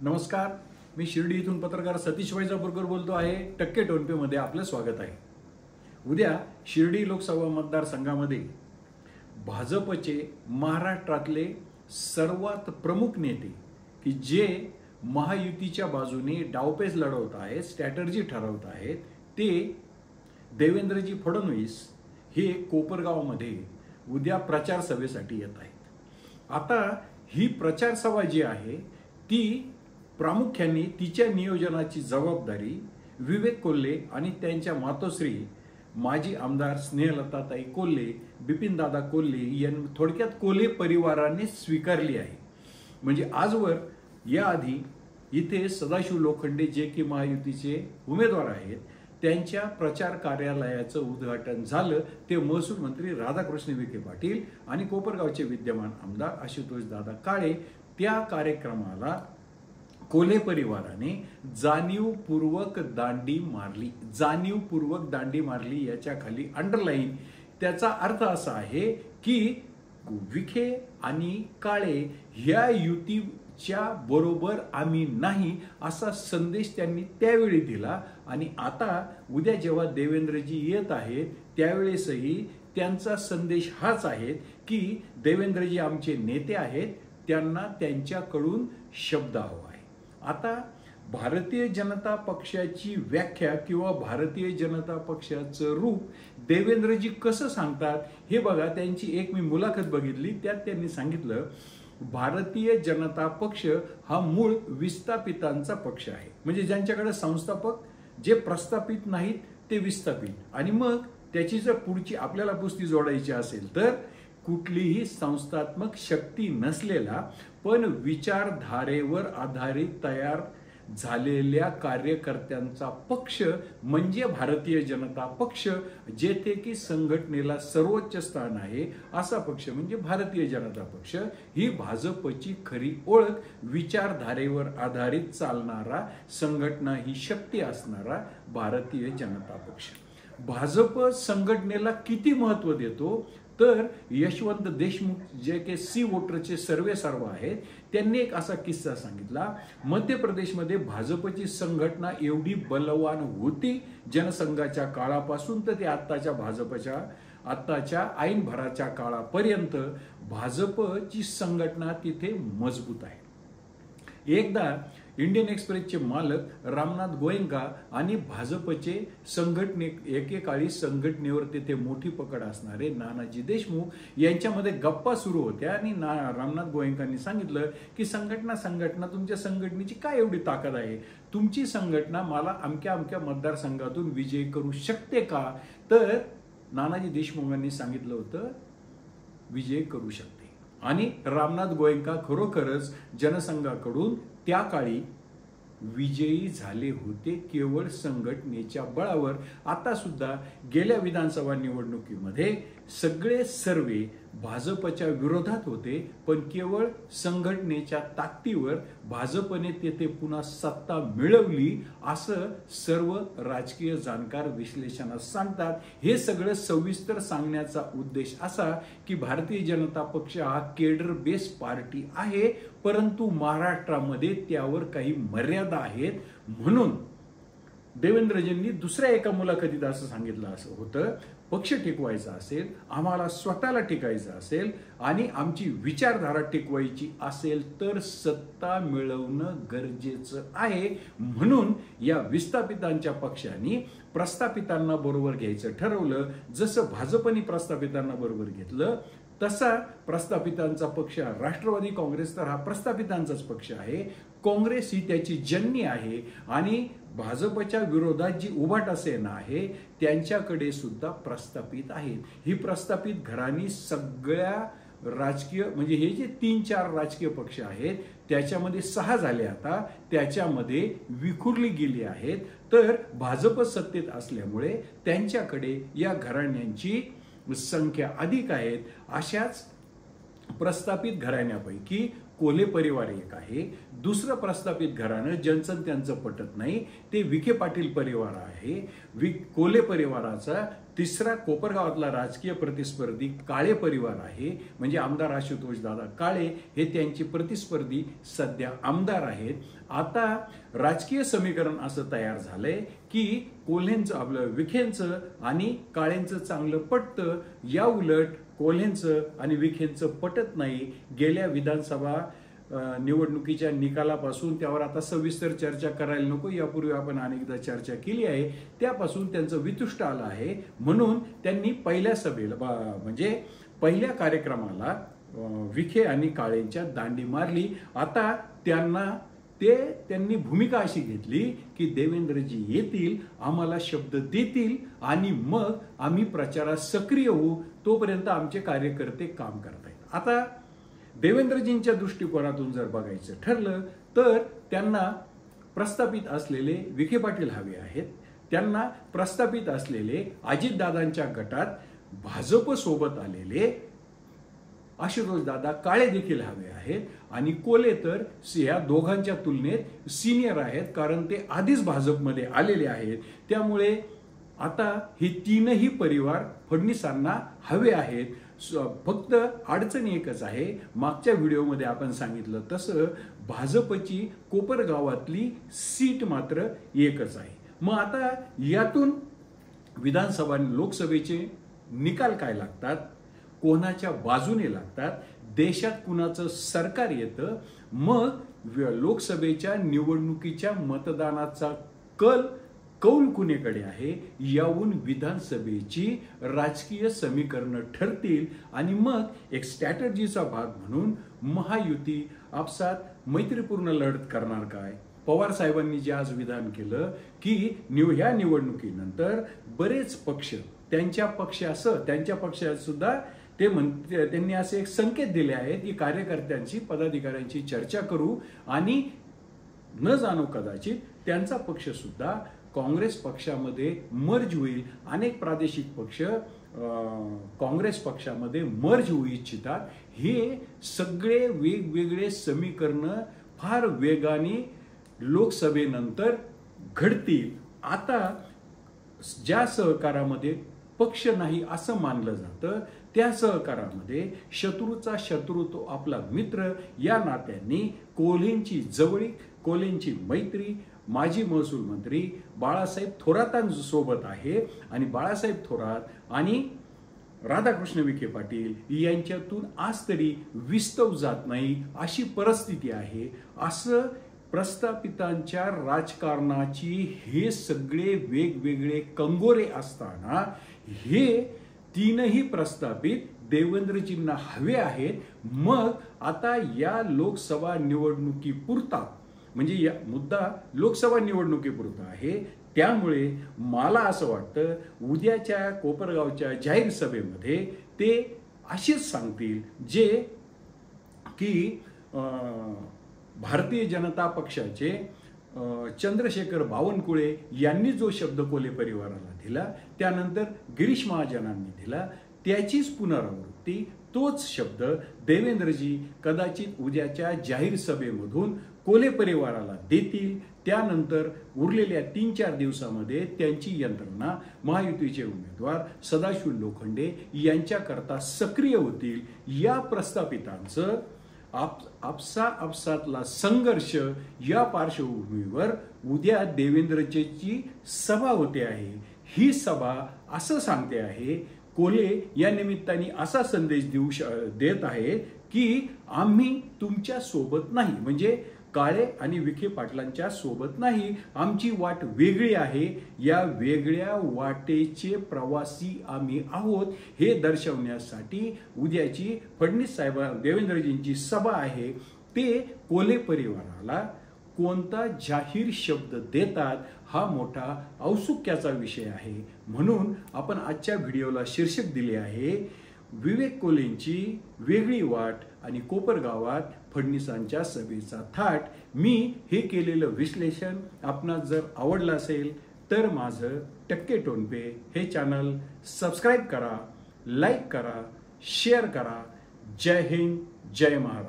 नमस्कार, मी शिर्डी इथून पत्रकार सतीश वैजापूरकर बोलतो आहे. टक्के टोनपेमध्ये आपलं स्वागत आहे. उद्या शिर्डी लोकसभा मतदारसंघामध्ये भाजपचे महाराष्ट्रातले सर्वात प्रमुख नेते की जे महायुतीच्या बाजूने डावपेच लढवत आहेत, स्ट्रॅटर्जी ठरवत आहेत, ते देवेंद्रजी फडणवीस हे कोपरगावमध्ये उद्या प्रचार सभेसाठी येत आहेत. आता ही प्रचार सभा जी आहे ती प्रामुख्याने तिच्या नियोजनाची जबाबदारी विवेक कोल्हे आणि त्यांच्या मातोश्री माजी आमदार स्नेहलताताई कोल्हे, बिपिनदादा कोल्हे यांनी थोडक्यात कोल्हे परिवाराने स्वीकारली आहे. म्हणजे आजवर याआधी इथे सदाशिव लोखंडे जे की महायुतीचे उमेदवार आहेत त्यांच्या प्रचार कार्यालयाचं उद्घाटन झालं ते महसूल मंत्री राधाकृष्ण विखे पाटील आणि कोपरगावचे विद्यमान आमदार आशुतोष दादा काळे. त्या कार्यक्रमाला कोल्हे परिवाराने जाणीवपूर्वक दांडी मारली याच्या खाली अंडरलाईन. त्याचा अर्थ असा आहे की विखे आणि काळे ह्या युतीच्या बरोबर आम्ही नाही असा संदेश त्यांनी त्यावेळी दिला. आणि आता उद्या जेव्हा देवेंद्रजी येत आहेत त्यावेळेसही त्यांचा संदेश हाच आहे की देवेंद्रजी आमचे नेते आहेत, त्यांना त्यांच्याकडून शब्द हवा आहे. आता भारतीय जनता पक्षाची व्याख्या किंवा भारतीय जनता पक्षाचं रूप देवेंद्रजी कसं सांगतात हे बघा. त्यांची एक मी मुलाखत बघितली, त्यात त्यांनी सांगितलं भारतीय जनता पक्ष हा मूळ विस्थापितांचा पक्ष आहे. म्हणजे ज्यांच्याकडे संस्थापक जे प्रस्थापित नाहीत ते विस्थापित. आणि मग त्याची जर पुढची आपल्याला पुस्ती जोडायची असेल तर कुठलीही संस्थात्मक शक्ती नसलेला पण विचारधारेवर आधारित तयार झालेल्या कार्यकर्त्यांचा पक्ष म्हणजे भारतीय जनता पक्ष. जेथे की संघटनेला सर्वोच्च स्थान आहे असा पक्ष म्हणजे भारतीय जनता पक्ष. ही भाजपची खरी ओळख, विचारधारेवर आधारित चालणारा, संघटना ही शक्ती असणारा भारतीय जनता पक्ष. भाजप संघटनेला किती महत्व देतो तर यशवंत देशमुख जे के सी वोटरचे सर्वे आहेत त्यांनी एक असा किस्सा सांगितला. मध्य प्रदेशमध्ये भाजपची संघटना एवढी बलवान होती जनसंघाच्या काळापासून तर ते आत्ताच्या ऐन भराच्या काळापर्यंत भाजपची संघटना तिथे मजबूत आहे. एकदा इंडियन एक्सप्रेसचे मालक रामनाथ गोयंका आणि भाजपचे एकेकाळी संघटनेवर तिथे मोठी पकड असणारे नानाजी देशमुख यांच्यामध्ये गप्पा सुरू होत्या. आणि रामनाथ गोयंकांनी सांगितलं की संघटना तुमच्या संघटनेची काय एवढी ताकद आहे, तुमची संघटना मला अमक्या मतदारसंघातून विजय करू शकते का. तर नानाजी देशमुखांनी सांगितलं होतं विजय करू शकते. आणि रामनाथ गोयंका खरोखरच जनसंघाकडून त्या काळी विजयी झाले होते केवळ संघटनेच्या बळावर. आता सुद्धा गेल्या विधानसभा निवडणुकीमध्ये सगळे सर्वे भाजपच्या विरोधात होते पण केवळ संघटनेच्या ताकदीवर भाजपने तेथे पुन्हा सत्ता मिळवली असं सर्व राजकीय जाणकार विश्लेषणात सांगतात. हे सगळं सविस्तर सांगण्याचा उद्देश असा की भारतीय जनता पक्ष हा केडर बेस पार्टी आहे परंतु महाराष्ट्रामध्ये त्यावर काही मर्यादा आहेत. म्हणून देवेंद्रजींनी दुसऱ्या एका मुलाखतीत असं सांगितलं असं होतं, पक्ष टिकवायचा असेल, आम्हाला स्वतःला टिकायचं असेल आणि आमची विचारधारा टिकवायची असेल तर सत्ता मिळवणं गरजेचं आहे. म्हणून या विस्थापितांच्या पक्षांनी प्रस्थापितांना बरोबर घ्यायचं ठरवलं. जसं भाजपने प्रस्थापितांना बरोबर घेतलं तसा प्रस्थापितांचा पक्ष राष्ट्रवादी काँग्रेस तर हा प्रस्थापितांचाच पक्ष आहे. काँग्रेस ही त्याची जननी आहे आणि भाजपच्या विरोधात जी उभाटा सेना आहे त्यांच्याकडे सुद्धा प्रस्थापित आहेत. ही प्रस्थापित घराणी सगळ्या राजकीय म्हणजे हे जे 3-4 राजकीय पक्ष आहेत त्याच्यामध्ये 6 झाले आता त्याच्यामध्ये विखुरली गेली आहेत. तर भाजप सत्तेत असल्यामुळे त्यांच्याकडे या घराण्यांची संख्या अधिक आहेत. अशाच प्रस्थापित घराण्यापैकी कोल्हे परिवार एक आहे, दुसरं प्रस्थापित घराणं ज्यांचं त्यांचं पटत नाही ते विखे पाटील परिवार आहे, कोल्हे परिवाराचा तिसरा कोपरगावातला राजकीय प्रतिस्पर्धी काळे परिवार आहे, म्हणजे आमदार आशुतोष दादा काळे हे त्यांचे प्रतिस्पर्धी सध्या आमदार आहेत. आता राजकीय समीकरण असं तयार झालंय की कोल्हेंचं आपलं विखेंचं आणि काळेंचं चांगलं पटतं, या उलट कोल्हेंचं आणि विखेंचं पटत नाही. गेल्या विधानसभा निवडणुकीच्या निकालापासून त्यावर आता सविस्तर चर्चा करायला नको, यापूर्वी आपण अनेकदा चर्चा केली आहे, त्यापासून त्यांचं वितुष्ट आलं आहे. म्हणून त्यांनी पहिल्या सभेला म्हणजे पहिल्या कार्यक्रमाला विखे आणि काळेंच्या दांडी मारली. आता त्यांनी भूमिका अशी घेतली की देवेंद्रजी येतील, आम्हाला शब्द देतील आणि मग आम्ही प्रचारात सक्रिय होऊ, तोपर्यंत आमचे कार्यकर्ते काम करतायत. आता देवेंद्रजींच्या दृष्टिकोनातून जर बघायचं ठरलं तर त्यांना प्रस्थापित असलेले विखे पाटील हवे आहेत, त्यांना प्रस्थापित असलेले अजितदादांच्या गटात भाजप सोबत आलेले आशुतोष दादा काळे देखील हवे आहेत, आणि कोल्हे तर या दोघांच्या तुलनेत सिनियर आहेत, कारण ते आधीच भाजपमध्ये आलेले आहेत. त्यामुळे आता हे तीनही परिवार फडणवीसांना हवे आहेत. फक्त अडचण एकच आहे, मागच्या व्हिडिओमध्ये आपण सांगितलं तसं भाजपची कोपरगावातली सीट मात्र एकच आहे. मग आता यातून विधानसभा लोकसभेचे निकाल काय लागतात, कोणाच्या बाजूने लागतात, देशात कुणाचं सरकार येतं, मग लोकसभेच्या निवडणुकीच्या मतदानाचा कौल कुणीकडे आहे, यावून विधानसभेची राजकीय समीकरणं ठरतील. आणि मग एक स्ट्रॅटर्जीचा भाग म्हणून महायुती आपसात मैत्रीपूर्ण लढत करणार काय. पवार साहेबांनी जे आज विधान केलं की ह्या निवडणुकीनंतर बरेच पक्ष त्यांच्या पक्षात सुद्धा त्यांनी असे एक संकेत दिले आहेत की कार्यकर्त्यांची पदाधिकाऱ्यांची चर्चा करू आणि न जाणो कदाचित त्यांचा पक्ष सुद्धा काँग्रेस पक्षामध्ये मर्ज होईल. अनेक प्रादेशिक पक्ष काँग्रेस पक्षामध्ये मर्ज होऊ इच्छितात. हे सगळे वेगवेगळे समीकरणं फार वेगाने लोकसभेनंतर घडतील. आता ज्या सहकारामध्ये पक्ष नाही असं मानलं जातं, त्या सहकारामध्ये शत्रूचा शत्रू तो आपला मित्र या नात्यांनी कोल्हेंची जवळीक, कोल्हेंची मैत्री माजी महसूल मंत्री बाळासाहेब थोरातांसोबत आहे, आणि बाळासाहेब थोरात आणि राधाकृष्ण विखे पाटील यांच्यातून आज तरी विस्तव जात नाही अशी परिस्थिती आहे. असं प्रस्थापितांच्या राजकारणाची हे सगळे वेगवेगळे कंगोरे असताना हे तीनही प्रस्थापित देवेंद्रजींना हवे आहेत. मग आता या लोकसभा निवडणुकीपुरता, म्हणजे या मुद्दा लोकसभा निवडणुकीपुरता आहे, त्यामुळे मला असं वाटतं उद्याच्या कोपरगावच्या जाहीर सभेमध्ये ते असेच सांगतील जे की भारतीय जनता पक्षाचे चंद्रशेखर बावनकुळे यांनी जो शब्द कोल्हे परिवाराला दिला, त्यानंतर गिरीश महाजनांनी दिला, त्याचीच पुनरावृत्ती, तोच शब्द देवेंद्रजी कदाचित उद्याच्या जाहीर सभेमधून कोल्हे परिवाराला देतील. त्यानंतर उरलेल्या 3-4 दिवसामध्ये त्यांची यंत्रणा महायुतीचे उमेदवार सदाशिव लोखंडे यांच्याकरता सक्रिय होतील. या प्रस्थापितांचं आपसातला संघर्ष या पार्श्वभूमीवर उद्या देवेंद्रची सभा होते आहे. ही सभा असं सांगते आहे, कोल्हे या निमित्ताने असा संदेश देत आहे की आम्ही तुमच्या सोबत नाही, म्हणजे काळे आणि विखे पाटलांच्या सोबत नाही, आमची वाट वेगळी आहे, या वेगळ्या वाटेचे प्रवासी आम्ही आहोत हे दर्शवण्यासाठी उद्याची फडणवीस साहेब देवेंद्रजींची सभा आहे. ते कोल्हे परिवाराला कोणता जाहीर शब्द देतात हा मोठा औत्सुक्याचा विषय आहे. म्हणून आपण आजच्या व्हिडिओला शीर्षक दिले आहे विवेक कोल्हेंची वेगळी वाट आणि कोपरगावात फडणवीसांच्या सभेचा थाट. मी हे केलेलं विश्लेषण आपणास जर आवडलं असेल तर माझं टक्के टोनपे हे चॅनल सबस्क्राईब करा, लाईक करा, शेअर करा. जय हिंद, जय महाराष्ट्र.